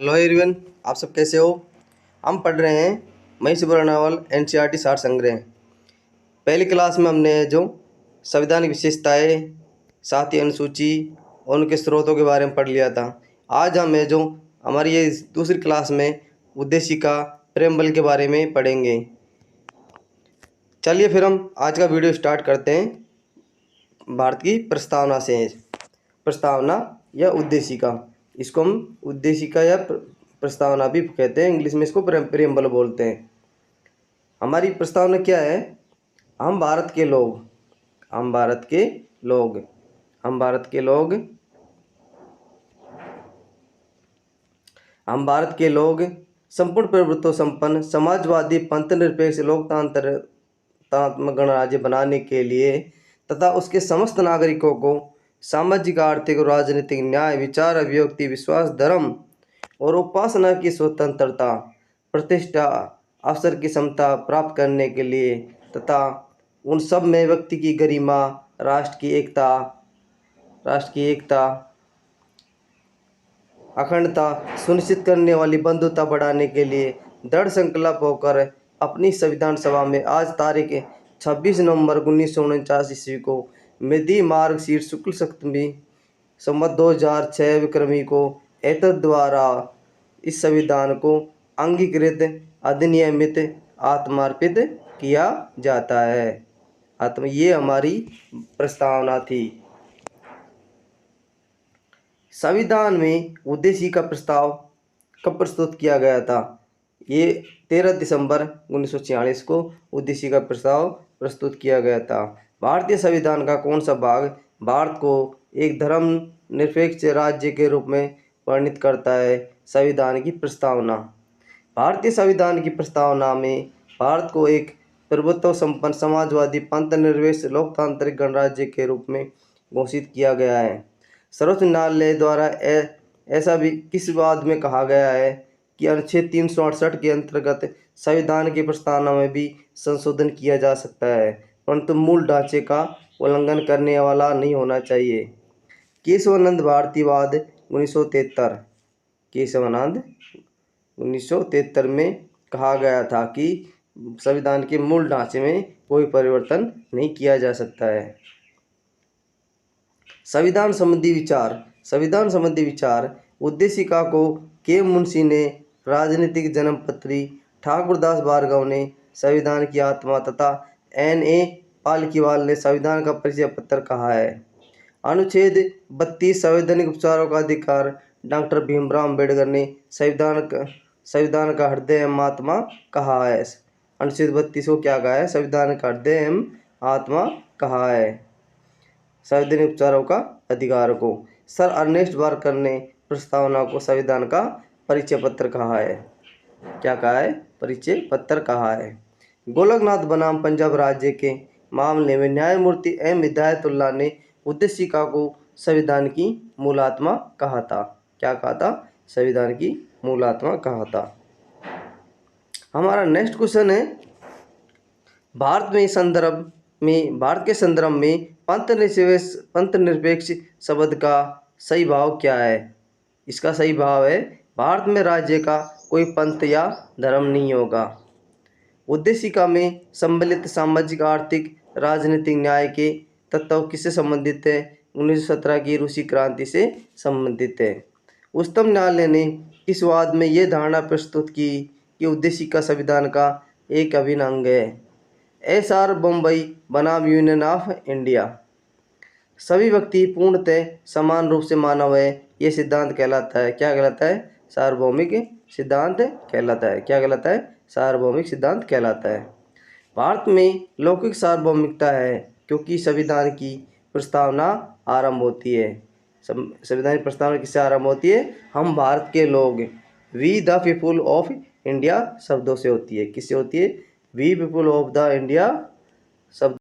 Hello everyone, आप सब कैसे हो। हम पढ़ रहे हैं महिषपुरा नावल एनसीईआरटी सार संग्रह। पहली क्लास में हमने जो संवैधानिक विशेषताएं, साथ ही अनुसूची और उनके स्रोतों के बारे में पढ़ लिया था। आज हम जो हमारी ये दूसरी क्लास में उद्देशिका प्रेमबल के बारे में पढ़ेंगे। चलिए फिर हम आज का वीडियो स्टार्ट करते हैं भारत की प्रस्तावना से। प्रस्तावना या उद्देशिका, इसको हम उद्देशिका या प्रस्तावना भी कहते हैं, इंग्लिश में इसको प्रेमबल बोलते हैं। हमारी प्रस्तावना क्या है? हम भारत के लोग, हम भारत के लोग, हम भारत के लोग, हम भारत के लोग संपूर्ण प्रभुत्व संपन्न समाजवादी पंथ निरपेक्ष लोकतंत्रात्मक गणराज्य बनाने के लिए तथा उसके समस्त नागरिकों को सामाजिक, आर्थिक और राजनीतिक न्याय, विचार, अभिव्यक्ति, विश्वास, धर्म और उपासना की स्वतंत्रता, प्रतिष्ठा, अवसर की समता प्राप्त करने के लिए तथा उन सब में व्यक्ति की गरिमा, राष्ट्र की एकता, अखंडता सुनिश्चित करने वाली बंधुता बढ़ाने के लिए दृढ़ संकल्प होकर अपनी संविधान सभा में आज तारीख 26 नवंबर 1949 ईस्वी को मिति मार्ग शीर्ष शुक्ल सप्तमी संवत 2006 विक्रमी को एतद द्वारा इस संविधान को अंगीकृत, अधिनियमित, आत्मार्पित किया जाता है। ये हमारी प्रस्तावना थी। संविधान में उद्देशिका प्रस्ताव कब प्रस्तुत किया गया था? ये 13 दिसंबर 1946 को उद्देशिका प्रस्ताव प्रस्तुत किया गया था। भारतीय संविधान का कौन सा भाग भारत को एक धर्मनिरपेक्ष राज्य के रूप में वर्णित करता है? संविधान की प्रस्तावना। भारतीय संविधान की प्रस्तावना में भारत को एक प्रभुत्व संपन्न समाजवादी पंथ निरपेक्ष लोकतांत्रिक गणराज्य के रूप में घोषित किया गया है। सर्वोच्च न्यायालय द्वारा ऐसा भी किस वाद में कहा गया है कि अनुच्छेद 368 के अंतर्गत संविधान की प्रस्तावना में भी संशोधन किया जा सकता है, परंतु मूल ढांचे का उल्लंघन करने वाला नहीं होना चाहिए। केशवानंद भारतीवाद 1973, केशवानंद 1973 में कहा गया था कि संविधान के मूल ढांचे में कोई परिवर्तन नहीं किया जा सकता है। संविधान संबंधी विचार। संविधान संबंधी विचार उद्देशिका को के मुंशी ने, राजनीतिक जन्मपत्री ठाकुरदास भार्गव ने संविधान की आत्मा तथा N.A. पालकीवाल ने संविधान का परिचय पत्र कहा है। अनुच्छेद 32 संवैधानिक उपचारों का अधिकार डॉक्टर भीमराव अम्बेडकर ने संविधान का हृदय एवं आत्मा कहा है। अनुच्छेद 32 को क्या कहा है? संविधान का हृदय एवं आत्मा कहा है। संवैधानिक उपचारों का अधिकार को सर अर्नेस्ट बार्कर ने प्रस्तावना को संविधान का परिचय पत्र कहा है। क्या कहा है? परिचय पत्र कहा है। गोलकनाथ बनाम पंजाब राज्य के मामले में न्यायमूर्ति एम हिदायतुल्लाह ने उद्देशिका को संविधान की मूलात्मा कहा था। क्या कहा था? संविधान की मूलात्मा कहा था। हमारा नेक्स्ट क्वेश्चन है, भारत के संदर्भ में पंथ निरपेक्ष शब्द का सही भाव क्या है? इसका सही भाव है, भारत में राज्य का कोई पंथ या धर्म नहीं होगा। उद्देशिका में सम्मिलित सामाजिक, आर्थिक, राजनीतिक न्याय के तत्व किससे संबंधित है? 1917 की रूसी क्रांति से संबंधित है। उच्चतम न्यायालय ने इस वाद में यह धारणा प्रस्तुत की कि उद्देशिका संविधान का एक अभिन्न अंग है। SR बम्बई बनाम यूनियन ऑफ इंडिया। सभी व्यक्ति पूर्णतः समान रूप से मानव है, यह सिद्धांत कहलाता है। क्या कहलाता है? सार्वभौमिक सिद्धांत कहलाता है। क्या कहलाता है? सार्वभौमिक सिद्धांत कहलाता है। भारत में लौकिक सार्वभौमिकता है क्योंकि संविधान की प्रस्तावना आरंभ होती है। संविधान की प्रस्तावना किससे आरंभ होती है? हम भारत के लोग, we the people of India शब्दों से होती है। किससे होती है? We people of the India शब्द